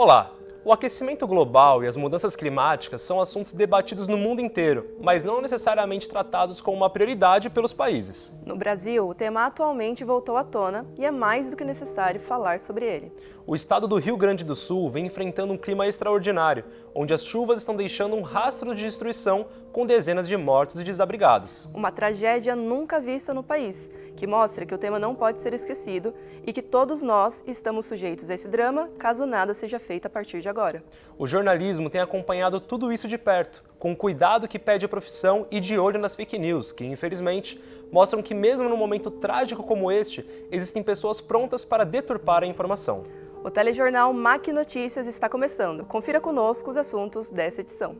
Olá! O aquecimento global e as mudanças climáticas são assuntos debatidos no mundo inteiro, mas não necessariamente tratados como uma prioridade pelos países. No Brasil, o tema atualmente voltou à tona e é mais do que necessário falar sobre ele. O estado do Rio Grande do Sul vem enfrentando um clima extraordinário, onde as chuvas estão deixando um rastro de destruição com dezenas de mortos e desabrigados. Uma tragédia nunca vista no país, que mostra que o tema não pode ser esquecido e que todos nós estamos sujeitos a esse drama, caso nada seja feito a partir de agora. O jornalismo tem acompanhado tudo isso de perto, com o cuidado que pede a profissão e de olho nas fake news, que, infelizmente, mostram que mesmo num momento trágico como este, existem pessoas prontas para deturpar a informação. O telejornal MAC Notícias está começando. Confira conosco os assuntos dessa edição.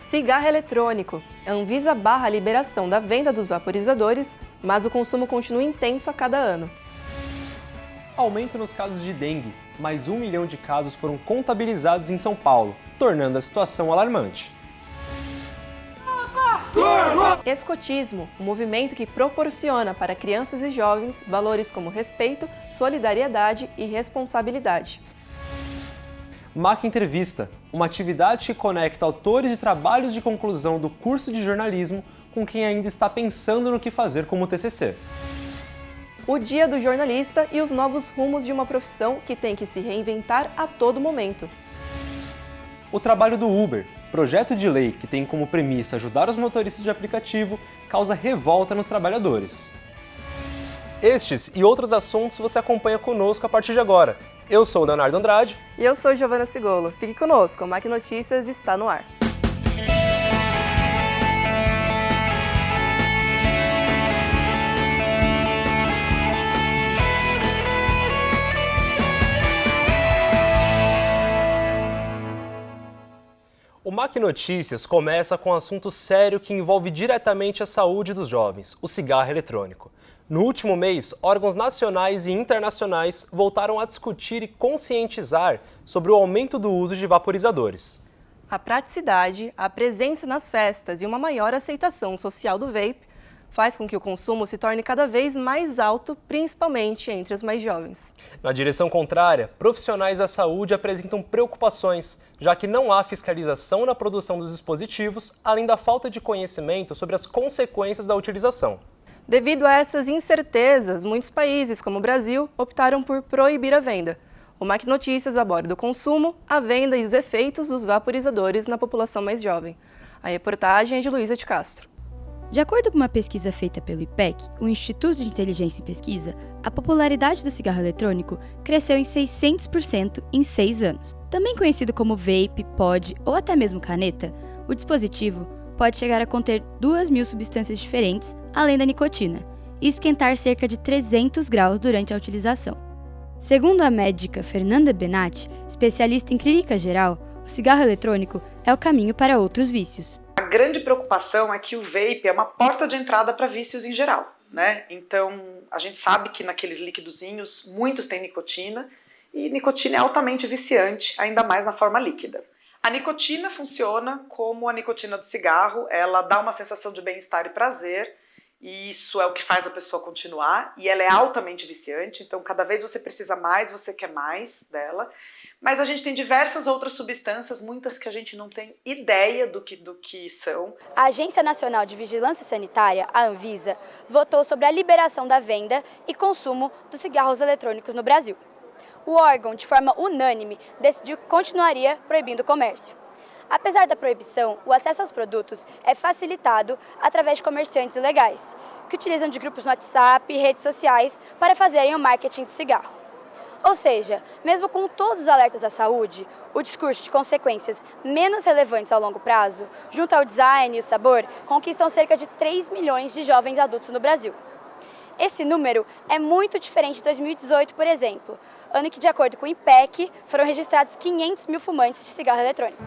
Cigarro eletrônico. A Anvisa barra a liberação da venda dos vaporizadores, mas o consumo continua intenso a cada ano. Aumento nos casos de dengue. Mais 1 milhão de casos foram contabilizados em São Paulo, tornando a situação alarmante. Escotismo, um movimento que proporciona para crianças e jovens valores como respeito, solidariedade e responsabilidade. MAC Entrevista, uma atividade que conecta autores de trabalhos de conclusão do curso de jornalismo com quem ainda está pensando no que fazer como TCC. O Dia do Jornalista e os novos rumos de uma profissão que tem que se reinventar a todo momento. O trabalho do Uber, projeto de lei que tem como premissa ajudar os motoristas de aplicativo, causa revolta nos trabalhadores. Estes e outros assuntos você acompanha conosco a partir de agora. Eu sou o Leonardo Andrade. E eu sou Giovana Sigolo. Fique conosco, o MAC Notícias está no ar. O MAC Notícias começa com um assunto sério que envolve diretamente a saúde dos jovens, o cigarro eletrônico. No último mês, órgãos nacionais e internacionais voltaram a discutir e conscientizar sobre o aumento do uso de vaporizadores. A praticidade, a presença nas festas e uma maior aceitação social do vape faz com que o consumo se torne cada vez mais alto, principalmente entre os mais jovens. Na direção contrária, profissionais da saúde apresentam preocupações, já que não há fiscalização na produção dos dispositivos, além da falta de conhecimento sobre as consequências da utilização. Devido a essas incertezas, muitos países, como o Brasil, optaram por proibir a venda. O MAC Notícias aborda o consumo, a venda e os efeitos dos vaporizadores na população mais jovem. A reportagem é de Luísa de Castro. De acordo com uma pesquisa feita pelo IPEC, o Instituto de Inteligência e Pesquisa, a popularidade do cigarro eletrônico cresceu em 600% em 6 anos. Também conhecido como vape, pod ou até mesmo caneta, o dispositivo pode chegar a conter 2.000 substâncias diferentes, além da nicotina, e esquentar cerca de 300 graus durante a utilização. Segundo a médica Fernanda Benatti, especialista em clínica geral, o cigarro eletrônico é o caminho para outros vícios. A grande preocupação é que o vape é uma porta de entrada para vícios em geral, né? Então, a gente sabe que naqueles liquidozinhos, muitos têm nicotina, e nicotina é altamente viciante, ainda mais na forma líquida. A nicotina funciona como a nicotina do cigarro, ela dá uma sensação de bem-estar e prazer, e isso é o que faz a pessoa continuar, e ela é altamente viciante, então cada vez você precisa mais, você quer mais dela. Mas a gente tem diversas outras substâncias, muitas que a gente não tem ideia do que são. A Agência Nacional de Vigilância Sanitária, a Anvisa, votou sobre a liberação da venda e consumo dos cigarros eletrônicos no Brasil. O órgão, de forma unânime, decidiu que continuaria proibindo o comércio. Apesar da proibição, o acesso aos produtos é facilitado através de comerciantes ilegais, que utilizam de grupos no WhatsApp e redes sociais para fazerem o marketing do cigarro. Ou seja, mesmo com todos os alertas à saúde, o discurso de consequências menos relevantes ao longo prazo, junto ao design e o sabor, conquistam cerca de 3 milhões de jovens adultos no Brasil. Esse número é muito diferente de 2018, por exemplo, ano que, de acordo com o IPEC, foram registrados 500 mil fumantes de cigarro eletrônico.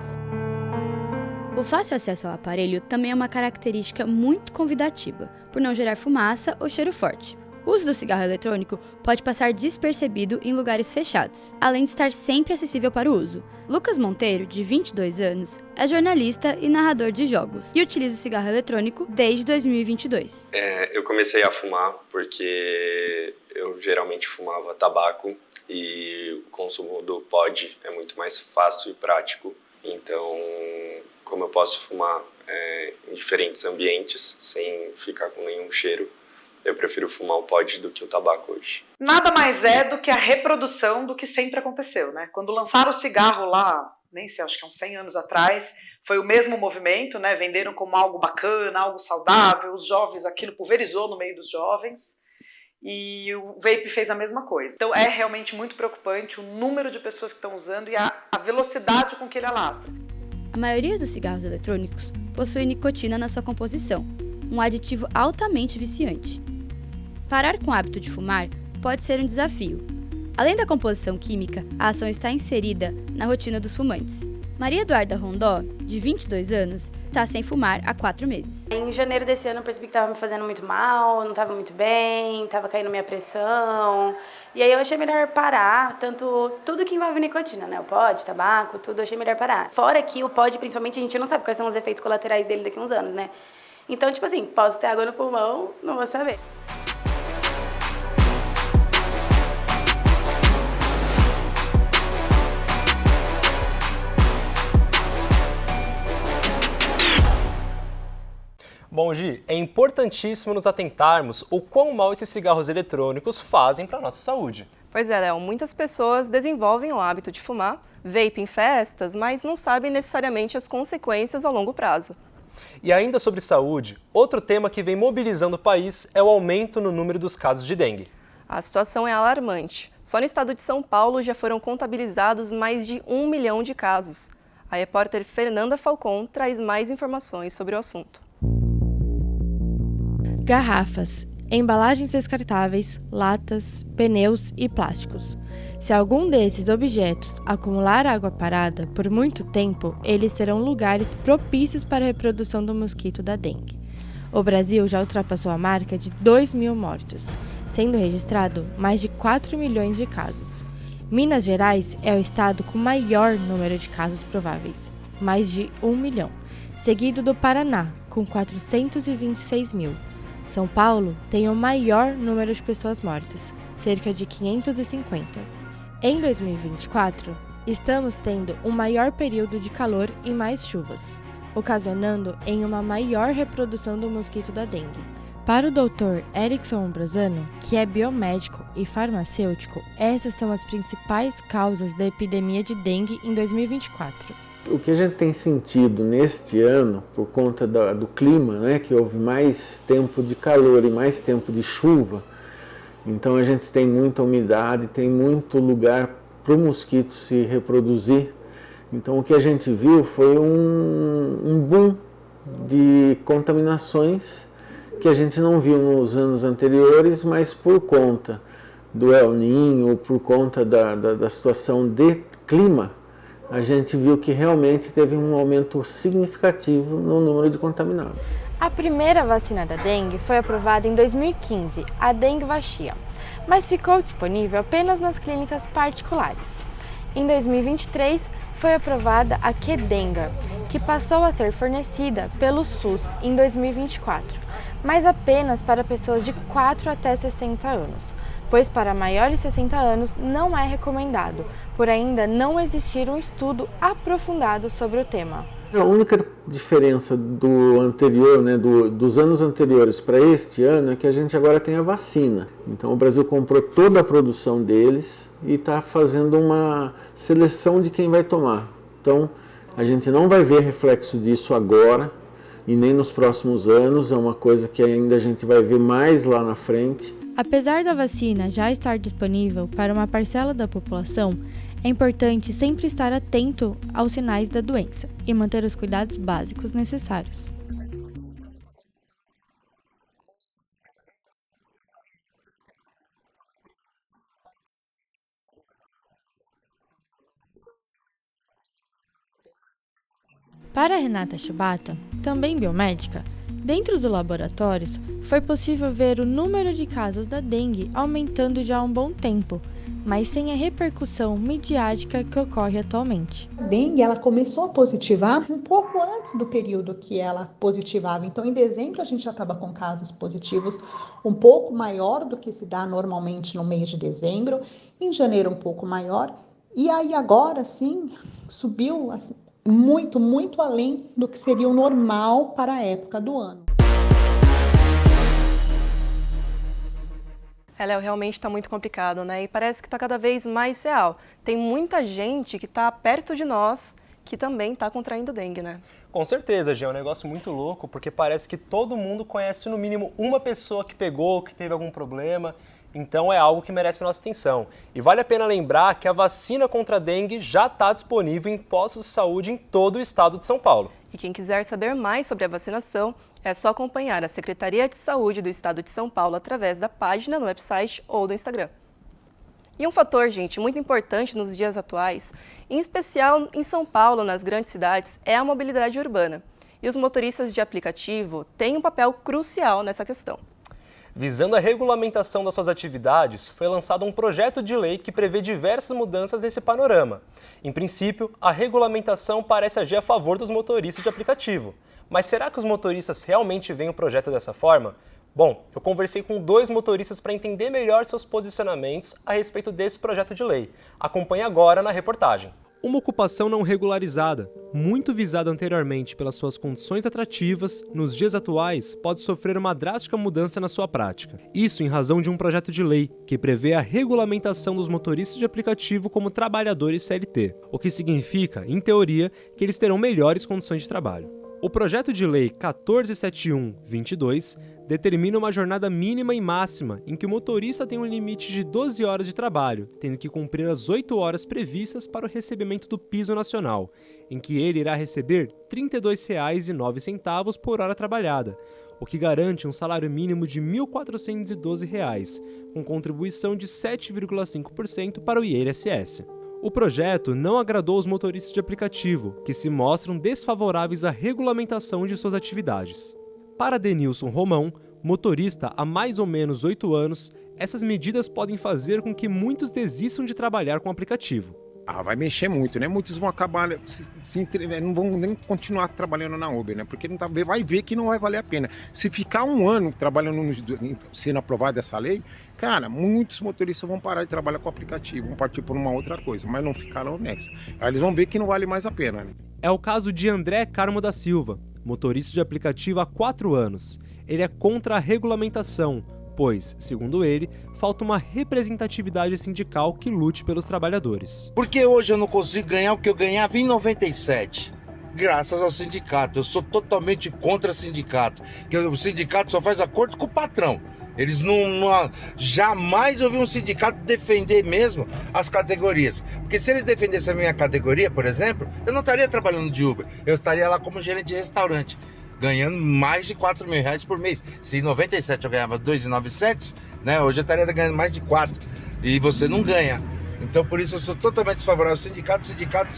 O fácil acesso ao aparelho também é uma característica muito convidativa, por não gerar fumaça ou cheiro forte. O uso do cigarro eletrônico pode passar despercebido em lugares fechados, além de estar sempre acessível para o uso. Lucas Monteiro, de 22 anos, é jornalista e narrador de jogos e utiliza o cigarro eletrônico desde 2022. Eu comecei a fumar porque eu geralmente fumava tabaco e o consumo do pod é muito mais fácil e prático. Então, como eu posso fumar em diferentes ambientes sem ficar com nenhum cheiro, eu prefiro fumar o pod do que o tabaco hoje. Nada mais é do que a reprodução do que sempre aconteceu, né? Quando lançaram o cigarro lá, nem sei, acho que há uns 100 anos atrás, foi o mesmo movimento, né? Venderam como algo bacana, algo saudável, os jovens, aquilo pulverizou no meio dos jovens, e o vape fez a mesma coisa. Então é realmente muito preocupante o número de pessoas que estão usando e a velocidade com que ele alastra. A maioria dos cigarros eletrônicos possui nicotina na sua composição, um aditivo altamente viciante. Parar com o hábito de fumar pode ser um desafio. Além da composição química, a ação está inserida na rotina dos fumantes. Maria Eduarda Rondó, de 22 anos, está sem fumar há 4 meses. Em janeiro desse ano eu percebi que estava me fazendo muito mal, não estava muito bem, estava caindo minha pressão. E aí eu achei melhor parar, tudo que envolve nicotina, né? O pod, tabaco, tudo, eu achei melhor parar. Fora que o pod, principalmente, a gente não sabe quais são os efeitos colaterais dele daqui a uns anos, né? Então, tipo assim, posso ter água no pulmão, não vou saber. Bom, Gi, é importantíssimo nos atentarmos o quão mal esses cigarros eletrônicos fazem para a nossa saúde. Pois é, Léo, muitas pessoas desenvolvem o hábito de fumar, vape em festas, mas não sabem necessariamente as consequências ao longo prazo. E ainda sobre saúde, outro tema que vem mobilizando o país é o aumento no número dos casos de dengue. A situação é alarmante. Só no estado de São Paulo já foram contabilizados mais de 1 milhão de casos. A repórter Fernanda Falcon traz mais informações sobre o assunto. Garrafas, embalagens descartáveis, latas, pneus e plásticos. Se algum desses objetos acumular água parada por muito tempo, eles serão lugares propícios para a reprodução do mosquito da dengue. O Brasil já ultrapassou a marca de 2.000 mortos, sendo registrado mais de 4 milhões de casos. Minas Gerais é o estado com maior número de casos prováveis, mais de 1 milhão, seguido do Paraná, com 426 mil. São Paulo tem o maior número de pessoas mortas, cerca de 550. Em 2024, estamos tendo um maior período de calor e mais chuvas, ocasionando em uma maior reprodução do mosquito da dengue. Para o Dr. Erickson Ambrosano, que é biomédico e farmacêutico, essas são as principais causas da epidemia de dengue em 2024. O que a gente tem sentido neste ano, por conta do clima, né, que houve mais tempo de calor e mais tempo de chuva, então a gente tem muita umidade, tem muito lugar para o mosquito se reproduzir. Então o que a gente viu foi um boom de contaminações que a gente não viu nos anos anteriores, mas por conta do El Niño, por conta da situação de clima, a gente viu que realmente teve um aumento significativo no número de contaminados. A primeira vacina da dengue foi aprovada em 2015, a Dengvaxia, mas ficou disponível apenas nas clínicas particulares. Em 2023, foi aprovada a Qdenga, que passou a ser fornecida pelo SUS em 2024, mas apenas para pessoas de 4 até 60 anos, pois para maiores de 60 anos não é recomendado, por ainda não existir um estudo aprofundado sobre o tema. A única diferença do anterior, né, dos anos anteriores para este ano é que a gente agora tem a vacina. Então o Brasil comprou toda a produção deles e está fazendo uma seleção de quem vai tomar. Então a gente não vai ver reflexo disso agora e nem nos próximos anos, é uma coisa que ainda a gente vai ver mais lá na frente. Apesar da vacina já estar disponível para uma parcela da população, é importante sempre estar atento aos sinais da doença e manter os cuidados básicos necessários. Para Renata Shibata, também biomédica, Dentro dos laboratórios, foi possível ver o número de casos da dengue aumentando já há um bom tempo, mas sem a repercussão midiática que ocorre atualmente. A dengue ela começou a positivar um pouco antes do período que ela positivava. Então, em dezembro, a gente já estava com casos positivos um pouco maior do que se dá normalmente no mês de dezembro. Em janeiro, um pouco maior. E aí, agora, sim, subiu assim, muito, muito além do que seria o normal para a época do ano. Léo, realmente está muito complicado, né? E parece que está cada vez mais real. Tem muita gente que está perto de nós que também está contraindo dengue, né? Com certeza, Gê, é um negócio muito louco, porque parece que todo mundo conhece no mínimo uma pessoa que pegou, que teve algum problema. Então é algo que merece nossa atenção. E vale a pena lembrar que a vacina contra a dengue já está disponível em postos de saúde em todo o estado de São Paulo. E quem quiser saber mais sobre a vacinação, é só acompanhar a Secretaria de Saúde do Estado de São Paulo através da página no website ou do Instagram. E um fator, gente, muito importante nos dias atuais, em especial em São Paulo, nas grandes cidades, é a mobilidade urbana. E os motoristas de aplicativo têm um papel crucial nessa questão. Visando a regulamentação das suas atividades, foi lançado um projeto de lei que prevê diversas mudanças nesse panorama. Em princípio, a regulamentação parece agir a favor dos motoristas de aplicativo. Mas será que os motoristas realmente veem o projeto dessa forma? Bom, eu conversei com 2 motoristas para entender melhor seus posicionamentos a respeito desse projeto de lei. Acompanhe agora na reportagem. Uma ocupação não regularizada, muito visada anteriormente pelas suas condições atrativas, nos dias atuais pode sofrer uma drástica mudança na sua prática. Isso em razão de um projeto de lei que prevê a regulamentação dos motoristas de aplicativo como trabalhadores CLT, o que significa, em teoria, que eles terão melhores condições de trabalho. O projeto de lei 1471/22 determina uma jornada mínima e máxima em que o motorista tem um limite de 12 horas de trabalho, tendo que cumprir as 8 horas previstas para o recebimento do piso nacional, em que ele irá receber R$ 32,09 por hora trabalhada, o que garante um salário mínimo de R$ 1.412, com contribuição de 7,5% para o INSS. O projeto não agradou os motoristas de aplicativo, que se mostram desfavoráveis à regulamentação de suas atividades. Para Denilson Romão, motorista há mais ou menos 8 anos, essas medidas podem fazer com que muitos desistam de trabalhar com o aplicativo. Vai mexer muito, né? Muitos vão acabar, não vão nem continuar trabalhando na Uber, né? Porque vai ver que não vai valer a pena. Se ficar um ano trabalhando, sendo aprovada essa lei, cara, muitos motoristas vão parar de trabalhar com o aplicativo, vão partir por uma outra coisa, mas não ficaram nessa. Aí eles vão ver que não vale mais a pena, né? É o caso de André Carmo da Silva, motorista de aplicativo há 4 anos. Ele é contra a regulamentação, pois, segundo ele, falta uma representatividade sindical que lute pelos trabalhadores. Porque hoje eu não consigo ganhar o que eu ganhava em 97, graças ao sindicato. Eu sou totalmente contra sindicato, porque o sindicato só faz acordo com o patrão. Eles jamais eu vi um sindicato defender mesmo as categorias. Porque se eles defendessem a minha categoria, por exemplo, eu não estaria trabalhando de Uber, eu estaria lá como gerente de restaurante, ganhando mais de R$ 4.000 por mês. Se em 97 eu ganhava 2.900, né, hoje eu estaria ganhando mais de 4. E você não ganha. Então por isso eu sou totalmente desfavorável ao sindicato. O sindicato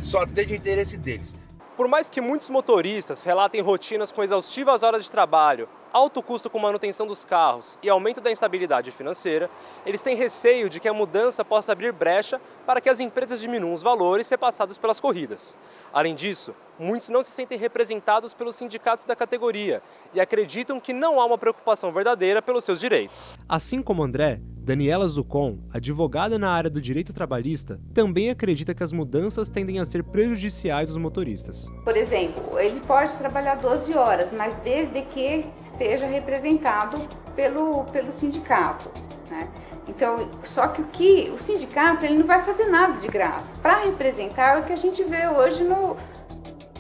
só atende o interesse deles. Por mais que muitos motoristas relatem rotinas com exaustivas horas de trabalho, alto custo com manutenção dos carros e aumento da instabilidade financeira, eles têm receio de que a mudança possa abrir brecha para que as empresas diminuam os valores repassados pelas corridas. Além disso, muitos não se sentem representados pelos sindicatos da categoria e acreditam que não há uma preocupação verdadeira pelos seus direitos. Assim como André, Daniela Zucon, advogada na área do direito trabalhista, também acredita que as mudanças tendem a ser prejudiciais aos motoristas. Por exemplo, ele pode trabalhar 12 horas, mas desde que esteja representado pelo sindicato, né? Então, só que o sindicato ele não vai fazer nada de graça. Para representar é o que a gente vê hoje no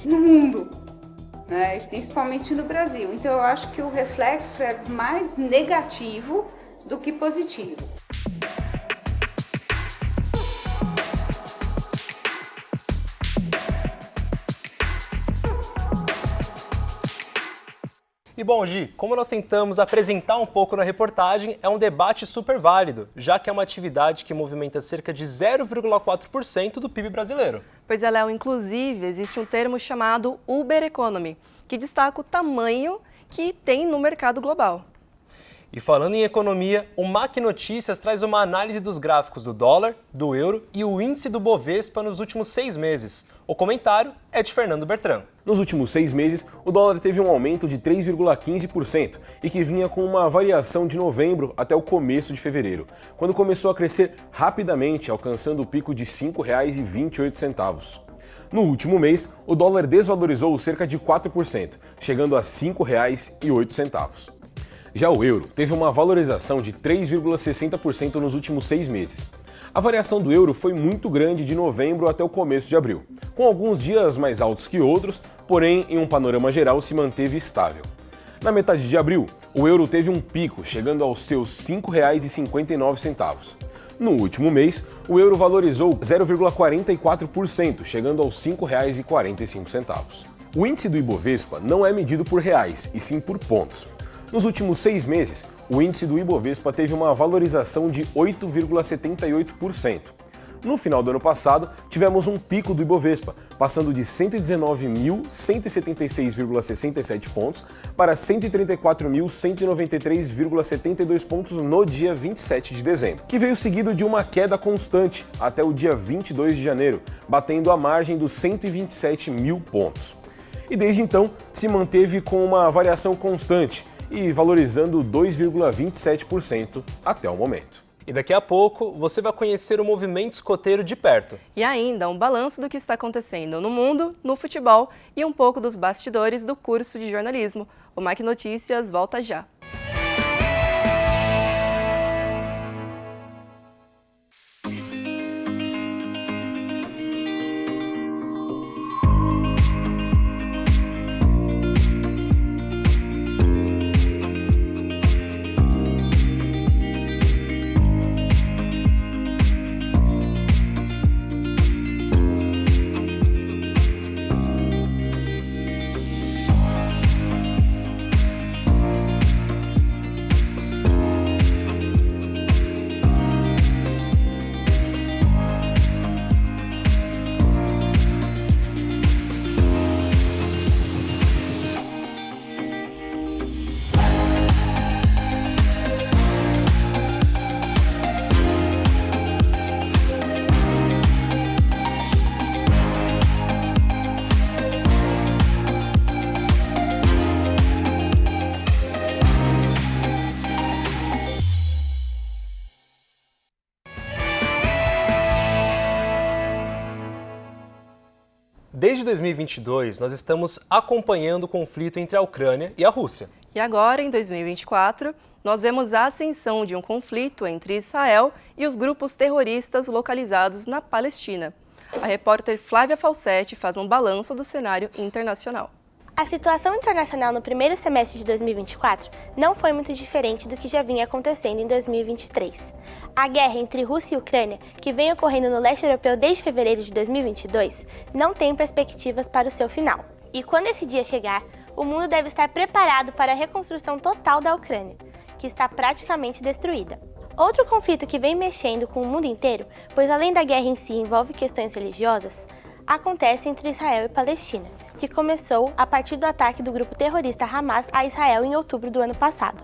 mundo, né? Principalmente no Brasil. Então, eu acho que o reflexo é mais negativo do que positivo. E bom, Gi, como nós tentamos apresentar um pouco na reportagem, é um debate super válido, já que é uma atividade que movimenta cerca de 0,4% do PIB brasileiro. Pois é, Léo, inclusive existe um termo chamado Uber Economy, que destaca o tamanho que tem no mercado global. E falando em economia, o MAC Notícias traz uma análise dos gráficos do dólar, do euro e o índice do Bovespa nos últimos 6 meses. O comentário é de Fernando Bertrand. Nos últimos 6 meses, o dólar teve um aumento de 3,15% e que vinha com uma variação de novembro até o começo de fevereiro, quando começou a crescer rapidamente, alcançando o pico de R$ 5,28. No último mês, o dólar desvalorizou cerca de 4%, chegando a R$ 5,08. Já o euro teve uma valorização de 3,60% nos últimos 6 meses. A variação do euro foi muito grande de novembro até o começo de abril, com alguns dias mais altos que outros, porém, em um panorama geral, se manteve estável. Na metade de abril, o euro teve um pico, chegando aos seus R$ 5,59. No último mês, o euro valorizou 0,44%, chegando aos R$ 5,45. O índice do Ibovespa não é medido por reais, e sim por pontos. Nos últimos 6 meses, o índice do Ibovespa teve uma valorização de 8,78%. No final do ano passado, tivemos um pico do Ibovespa, passando de 119.176,67 pontos para 134.193,72 pontos no dia 27 de dezembro, que veio seguido de uma queda constante até o dia 22 de janeiro, batendo a margem dos 127 mil pontos. E desde então, se manteve com uma variação constante, e valorizando 2,27% até o momento. E daqui a pouco você vai conhecer o movimento escoteiro de perto. E ainda um balanço do que está acontecendo no mundo, no futebol e um pouco dos bastidores do curso de jornalismo. O MAC Notícias volta já. Desde 2022, nós estamos acompanhando o conflito entre a Ucrânia e a Rússia. E agora, em 2024, nós vemos a ascensão de um conflito entre Israel e os grupos terroristas localizados na Palestina. A repórter Flávia Falsetti faz um balanço do cenário internacional. A situação internacional no primeiro semestre de 2024 não foi muito diferente do que já vinha acontecendo em 2023. A guerra entre Rússia e Ucrânia, que vem ocorrendo no leste europeu desde fevereiro de 2022, não tem perspectivas para o seu final. E quando esse dia chegar, o mundo deve estar preparado para a reconstrução total da Ucrânia, que está praticamente destruída. Outro conflito que vem mexendo com o mundo inteiro, pois além da guerra em si envolve questões religiosas, acontece entre Israel e Palestina, que começou a partir do ataque do grupo terrorista Hamas a Israel em outubro do ano passado.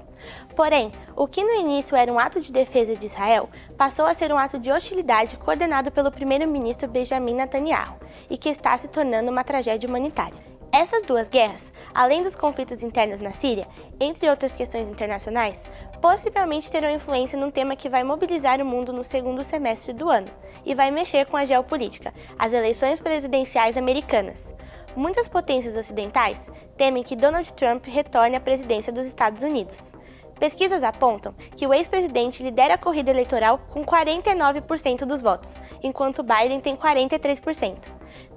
Porém, o que no início era um ato de defesa de Israel, passou a ser um ato de hostilidade coordenado pelo primeiro-ministro Benjamin Netanyahu e que está se tornando uma tragédia humanitária. Essas duas guerras, além dos conflitos internos na Síria, entre outras questões internacionais, possivelmente terão influência num tema que vai mobilizar o mundo no segundo semestre do ano e vai mexer com a geopolítica, as eleições presidenciais americanas. Muitas potências ocidentais temem que Donald Trump retorne à presidência dos Estados Unidos. Pesquisas apontam que o ex-presidente lidera a corrida eleitoral com 49% dos votos, enquanto Biden tem 43%.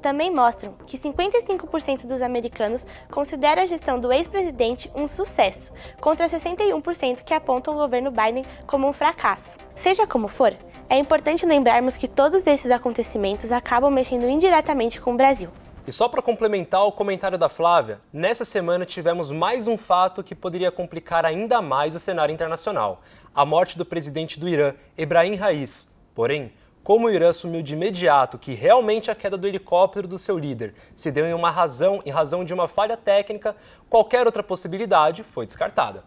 Também mostram que 55% dos americanos consideram a gestão do ex-presidente um sucesso, contra 61% que apontam o governo Biden como um fracasso. Seja como for, é importante lembrarmos que todos esses acontecimentos acabam mexendo indiretamente com o Brasil. E só para complementar o comentário da Flávia, nessa semana tivemos mais um fato que poderia complicar ainda mais o cenário internacional: a morte do presidente do Irã, Ebrahim Raisi. Porém, como o Irã assumiu de imediato que realmente a queda do helicóptero do seu líder se deu em razão de uma falha técnica, qualquer outra possibilidade foi descartada.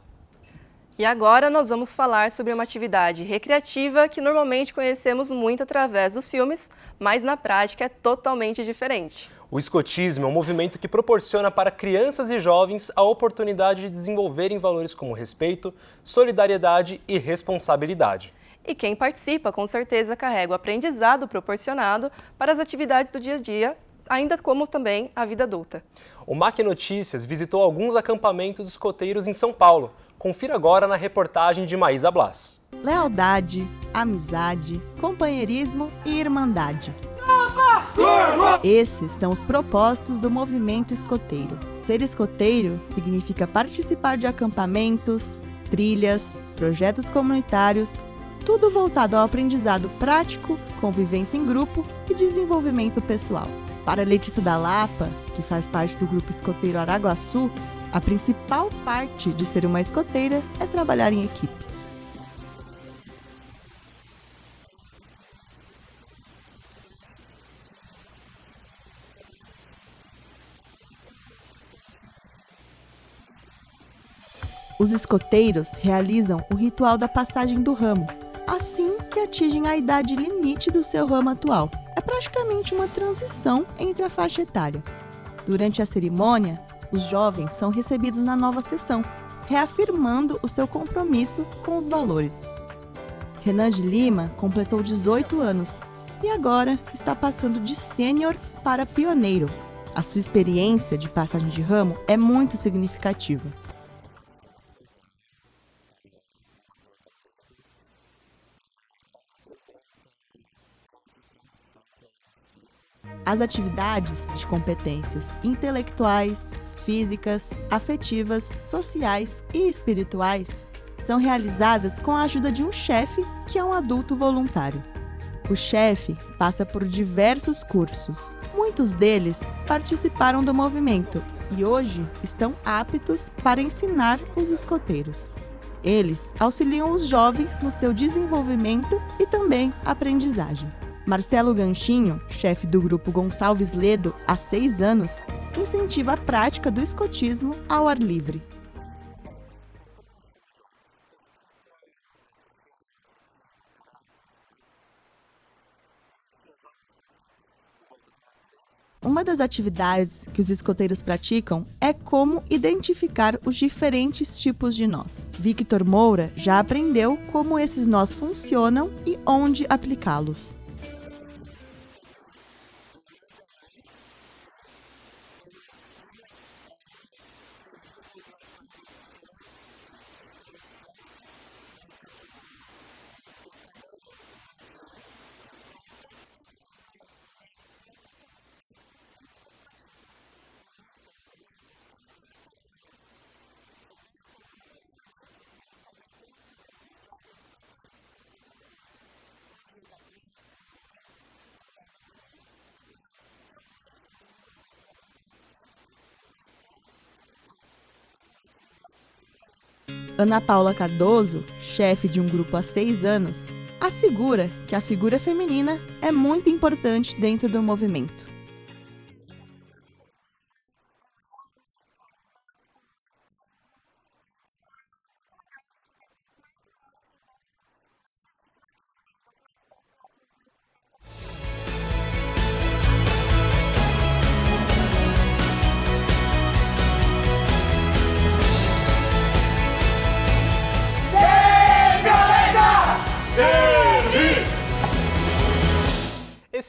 E agora nós vamos falar sobre uma atividade recreativa que normalmente conhecemos muito através dos filmes, mas na prática é totalmente diferente. O escotismo é um movimento que proporciona para crianças e jovens a oportunidade de desenvolverem valores como respeito, solidariedade e responsabilidade. E quem participa, com certeza, carrega o aprendizado proporcionado para as atividades do dia a dia, ainda como também a vida adulta. O MAC Notícias visitou alguns acampamentos escoteiros em São Paulo. Confira agora na reportagem de Maísa Blas. Lealdade, amizade, companheirismo e irmandade. Esses são os propósitos do movimento escoteiro. Ser escoteiro significa participar de acampamentos, trilhas, projetos comunitários, tudo voltado ao aprendizado prático, convivência em grupo e desenvolvimento pessoal. Para Letícia da Lapa, que faz parte do grupo escoteiro Araguaçu, a principal parte de ser uma escoteira é trabalhar em equipe. Os escoteiros realizam o ritual da passagem do ramo, assim que atingem a idade limite do seu ramo atual. É praticamente uma transição entre a faixa etária. Durante a cerimônia, os jovens são recebidos na nova seção, reafirmando o seu compromisso com os valores. Renan de Lima completou 18 anos e agora está passando de sênior para pioneiro. A sua experiência de passagem de ramo é muito significativa. As atividades de competências intelectuais, físicas, afetivas, sociais e espirituais são realizadas com a ajuda de um chefe que é um adulto voluntário. O chefe passa por diversos cursos. Muitos deles participaram do movimento e hoje estão aptos para ensinar os escoteiros. Eles auxiliam os jovens no seu desenvolvimento e também aprendizagem. Marcelo Ganchinho, chefe do grupo Gonçalves Ledo há 6 anos, incentiva a prática do escotismo ao ar livre. Uma das atividades que os escoteiros praticam é como identificar os diferentes tipos de nós. Victor Moura já aprendeu como esses nós funcionam e onde aplicá-los. Ana Paula Cardoso, chefe de um grupo há 6 anos, assegura que a figura feminina é muito importante dentro do movimento.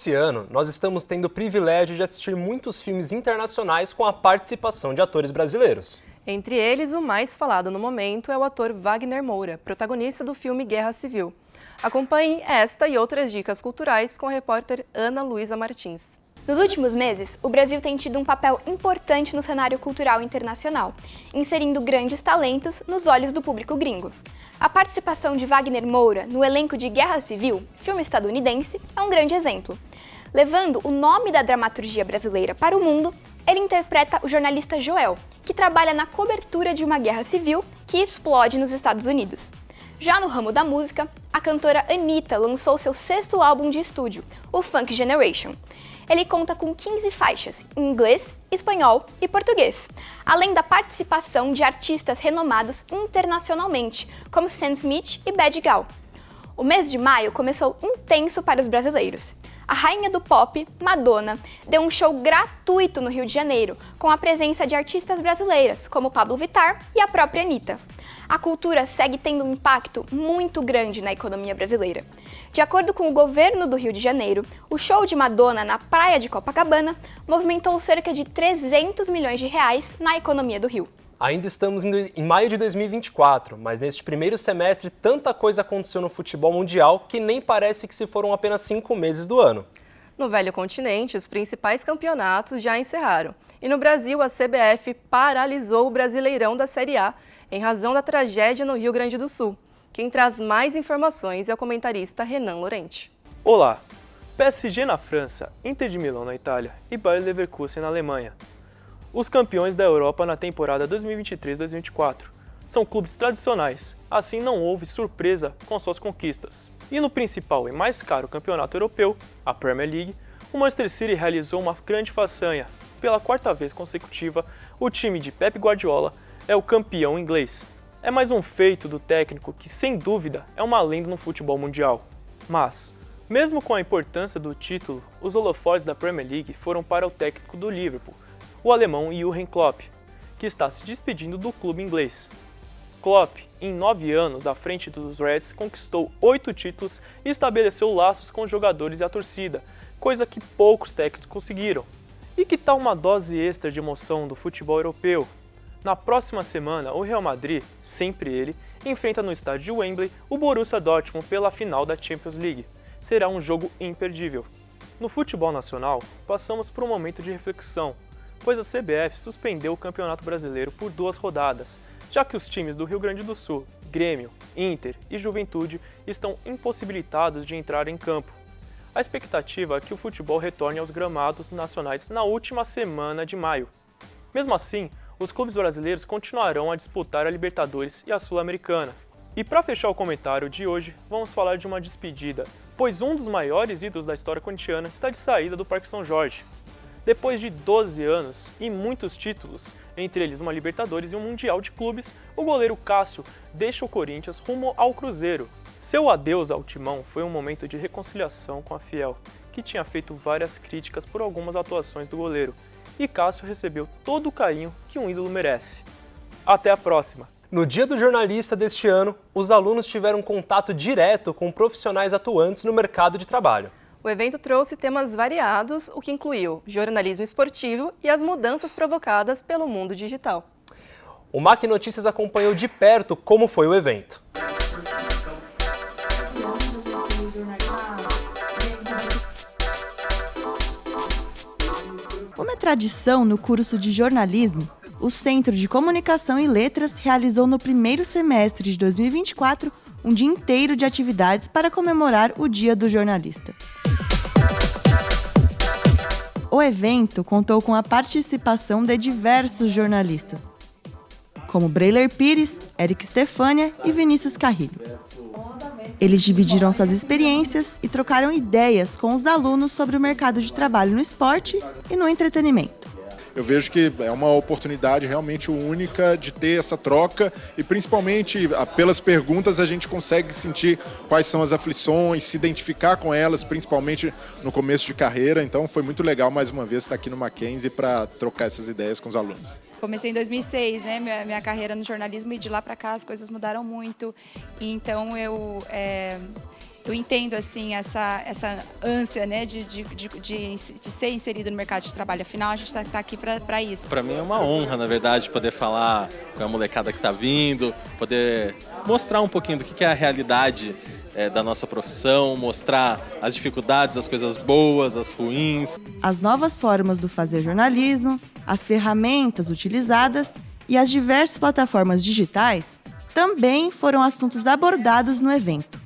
Esse ano, nós estamos tendo o privilégio de assistir muitos filmes internacionais com a participação de atores brasileiros. Entre eles, o mais falado no momento é o ator Wagner Moura, protagonista do filme Guerra Civil. Acompanhe esta e outras dicas culturais com a repórter Ana Luísa Martins. Nos últimos meses, o Brasil tem tido um papel importante no cenário cultural internacional, inserindo grandes talentos nos olhos do público gringo. A participação de Wagner Moura no elenco de Guerra Civil, filme estadunidense, é um grande exemplo. Levando o nome da dramaturgia brasileira para o mundo, ele interpreta o jornalista Joel, que trabalha na cobertura de uma guerra civil que explode nos Estados Unidos. Já no ramo da música, a cantora Anitta lançou seu 6º álbum de estúdio, o Funk Generation. Ele conta com 15 faixas, em inglês, espanhol e português, além da participação de artistas renomados internacionalmente, como Sam Smith e Bad Gal. O mês de maio começou intenso para os brasileiros. A rainha do pop, Madonna, deu um show gratuito no Rio de Janeiro, com a presença de artistas brasileiras, como Pablo Vittar e a própria Anitta. A cultura segue tendo um impacto muito grande na economia brasileira. De acordo com o governo do Rio de Janeiro, o show de Madonna na praia de Copacabana movimentou cerca de 300 milhões de reais na economia do Rio. Ainda estamos em maio de 2024, mas neste primeiro semestre tanta coisa aconteceu no futebol mundial que nem parece que se foram apenas 5 meses do ano. No velho continente, os principais campeonatos já encerraram. E no Brasil, a CBF paralisou o Brasileirão da Série A em razão da tragédia no Rio Grande do Sul. Quem traz mais informações é o comentarista Renan Lorente. Olá! PSG na França, Inter de Milão na Itália e Bayer Leverkusen na Alemanha. Os campeões da Europa na temporada 2023-2024. São clubes tradicionais, assim não houve surpresa com suas conquistas. E no principal e mais caro campeonato europeu, a Premier League, o Manchester City realizou uma grande façanha. Pela 4ª vez consecutiva, o time de Pep Guardiola é o campeão inglês. É mais um feito do técnico que, sem dúvida, é uma lenda no futebol mundial. Mas, mesmo com a importância do título, os holofotes da Premier League foram para o técnico do Liverpool, o alemão Jürgen Klopp, que está se despedindo do clube inglês. Klopp, em 9 anos à frente dos Reds, conquistou 8 títulos e estabeleceu laços com os jogadores e a torcida, coisa que poucos técnicos conseguiram. E que tal uma dose extra de emoção do futebol europeu? Na próxima semana, o Real Madrid, sempre ele, enfrenta no estádio de Wembley o Borussia Dortmund pela final da Champions League. Será um jogo imperdível. No futebol nacional, passamos por um momento de reflexão, pois a CBF suspendeu o Campeonato Brasileiro por 2 rodadas, já que os times do Rio Grande do Sul, Grêmio, Inter e Juventude estão impossibilitados de entrar em campo. A expectativa é que o futebol retorne aos gramados nacionais na última semana de maio. Mesmo assim, os clubes brasileiros continuarão a disputar a Libertadores e a Sul-Americana. E para fechar o comentário de hoje, vamos falar de uma despedida, pois um dos maiores ídolos da história corintiana está de saída do Parque São Jorge. Depois de 12 anos e muitos títulos, entre eles uma Libertadores e um Mundial de Clubes, o goleiro Cássio deixa o Corinthians rumo ao Cruzeiro. Seu adeus ao timão foi um momento de reconciliação com a Fiel, que tinha feito várias críticas por algumas atuações do goleiro, e Cássio recebeu todo o carinho que um ídolo merece. Até a próxima! No Dia do Jornalista deste ano, os alunos tiveram contato direto com profissionais atuantes no mercado de trabalho. O evento trouxe temas variados, o que incluiu jornalismo esportivo e as mudanças provocadas pelo mundo digital. O MAC Notícias acompanhou de perto como foi o evento. Como é tradição no curso de jornalismo, o Centro de Comunicação e Letras realizou no primeiro semestre de 2024 um dia inteiro de atividades para comemorar o Dia do Jornalista. O evento contou com a participação de diversos jornalistas, como Breiler Pires, Eric Stefânia e Vinícius Carrilho. Eles dividiram suas experiências e trocaram ideias com os alunos sobre o mercado de trabalho no esporte e no entretenimento. Eu vejo que é uma oportunidade realmente única de ter essa troca e principalmente pelas perguntas a gente consegue sentir quais são as aflições, se identificar com elas, principalmente no começo de carreira. Então foi muito legal mais uma vez estar aqui no Mackenzie para trocar essas ideias com os alunos. Comecei em 2006, né, minha carreira no jornalismo, e de lá para cá as coisas mudaram muito. Então eu entendo assim essa ânsia, né, de ser inserido no mercado de trabalho. Afinal, a gente está aqui para isso. Para mim é uma honra, na verdade, poder falar com a molecada que está vindo, poder mostrar um pouquinho do que é a realidade da nossa profissão, mostrar as dificuldades, as coisas boas, as ruins. As novas formas do fazer jornalismo, as ferramentas utilizadas e as diversas plataformas digitais também foram assuntos abordados no evento.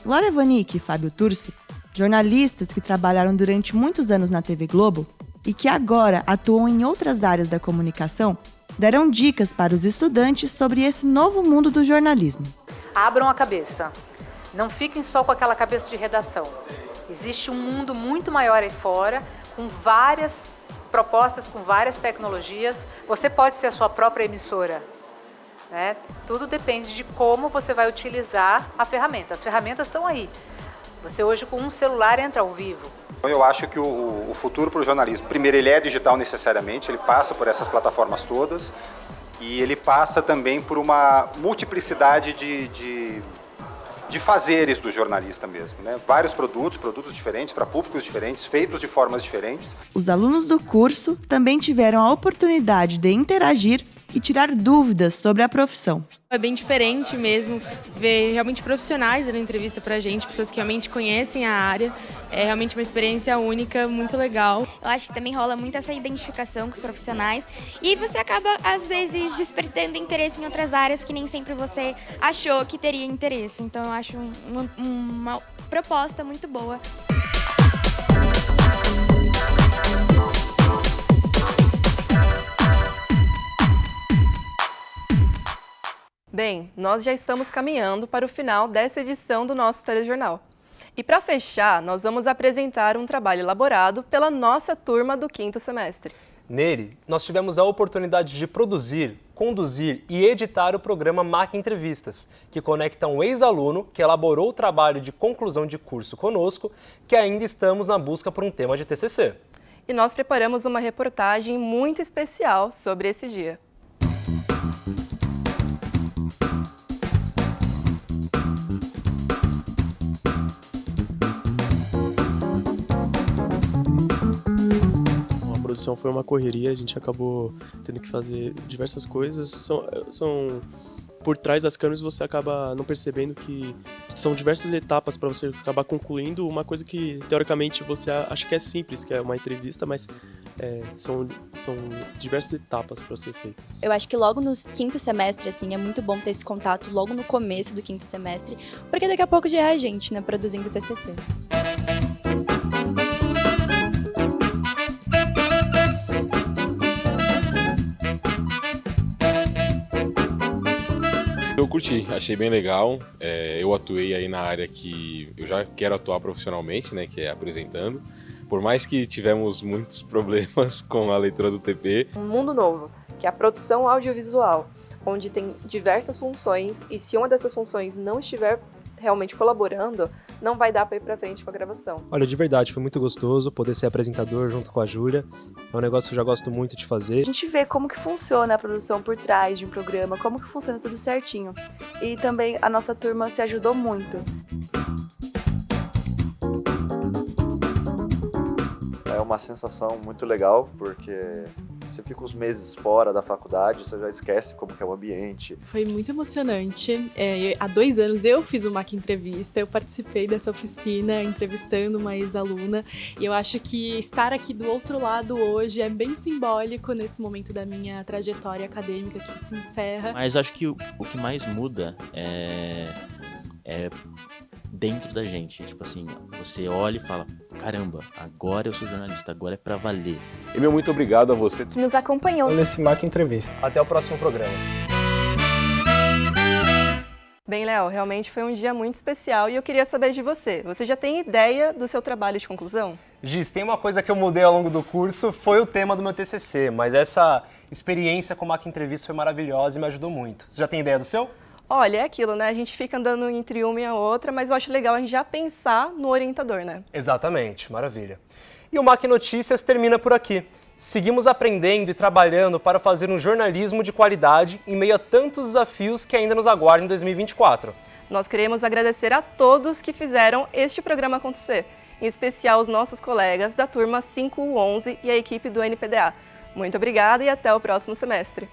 Glória Vanik e Fábio Turci, jornalistas que trabalharam durante muitos anos na TV Globo e que agora atuam em outras áreas da comunicação, deram dicas para os estudantes sobre esse novo mundo do jornalismo. Abram a cabeça. Não fiquem só com aquela cabeça de redação. Existe um mundo muito maior aí fora, com várias propostas, com várias tecnologias. Você pode ser a sua própria emissora, né? Tudo depende de como você vai utilizar a ferramenta. As ferramentas estão aí. Você hoje com um celular entra ao vivo. Eu acho que o futuro para o jornalismo, primeiro, ele é digital necessariamente, ele passa por essas plataformas todas e ele passa também por uma multiplicidade de fazeres do jornalista mesmo, né? Vários produtos diferentes, para públicos diferentes, feitos de formas diferentes. Os alunos do curso também tiveram a oportunidade de interagir e tirar dúvidas sobre a profissão. É bem diferente mesmo ver realmente profissionais dando entrevista pra gente, pessoas que realmente conhecem a área. É realmente uma experiência única, muito legal. Eu acho que também rola muito essa identificação com os profissionais e você acaba, às vezes, despertando interesse em outras áreas que nem sempre você achou que teria interesse. Então eu acho uma proposta muito boa. Bem, nós já estamos caminhando para o final dessa edição do nosso telejornal. E para fechar, nós vamos apresentar um trabalho elaborado pela nossa turma do 5º semestre. Nele, nós tivemos a oportunidade de produzir, conduzir e editar o programa MAC Entrevistas, que conecta um ex-aluno que elaborou o trabalho de conclusão de curso conosco, que ainda estamos na busca por um tema de TCC. E nós preparamos uma reportagem muito especial sobre esse dia. A produção foi uma correria, a gente acabou tendo que fazer diversas coisas. São por trás das câmeras você acaba não percebendo que são diversas etapas para você acabar concluindo uma coisa que teoricamente você acha que é simples, que é uma entrevista, mas são diversas etapas para ser feitas. Eu acho que logo no 5º semestre, assim, é muito bom ter esse contato logo no começo do 5º semestre, porque daqui a pouco já é a gente, né, produzindo o TCC. Eu curti, achei bem legal. Eu atuei aí na área que eu já quero atuar profissionalmente, né, que é apresentando. Por mais que tivemos muitos problemas com a leitura do TP. Um mundo novo, que é a produção audiovisual, onde tem diversas funções e se uma dessas funções não estiver realmente colaborando, não vai dar para ir para frente com a gravação. Olha, de verdade, foi muito gostoso poder ser apresentador junto com a Júlia. É um negócio que eu já gosto muito de fazer. A gente vê como que funciona a produção por trás de um programa, como que funciona tudo certinho. E também a nossa turma se ajudou muito. É uma sensação muito legal, porque você fica uns meses fora da faculdade, você já esquece como que é o ambiente. Foi muito emocionante. Há 2 anos eu fiz uma MAC Entrevista, eu participei dessa oficina entrevistando uma ex-aluna e eu acho que estar aqui do outro lado hoje é bem simbólico nesse momento da minha trajetória acadêmica que se encerra. Mas acho que o que mais muda é dentro da gente, tipo assim, você olha e fala, caramba, agora eu sou jornalista, agora é pra valer. E meu muito obrigado a você que nos acompanhou nesse MAC Entrevista. Até o próximo programa. Bem, Léo, realmente foi um dia muito especial e eu queria saber de você. Você já tem ideia do seu trabalho de conclusão? Giz, tem uma coisa que eu mudei ao longo do curso, foi o tema do meu TCC, mas essa experiência com o MAC Entrevista foi maravilhosa e me ajudou muito. Você já tem ideia do seu? Olha, é aquilo, né? A gente fica andando entre uma e a outra, mas eu acho legal a gente já pensar no orientador, né? Exatamente, maravilha. E o MAC Notícias termina por aqui. Seguimos aprendendo e trabalhando para fazer um jornalismo de qualidade em meio a tantos desafios que ainda nos aguardam em 2024. Nós queremos agradecer a todos que fizeram este programa acontecer, em especial os nossos colegas da turma 511 e a equipe do NPDA. Muito obrigada e até o próximo semestre.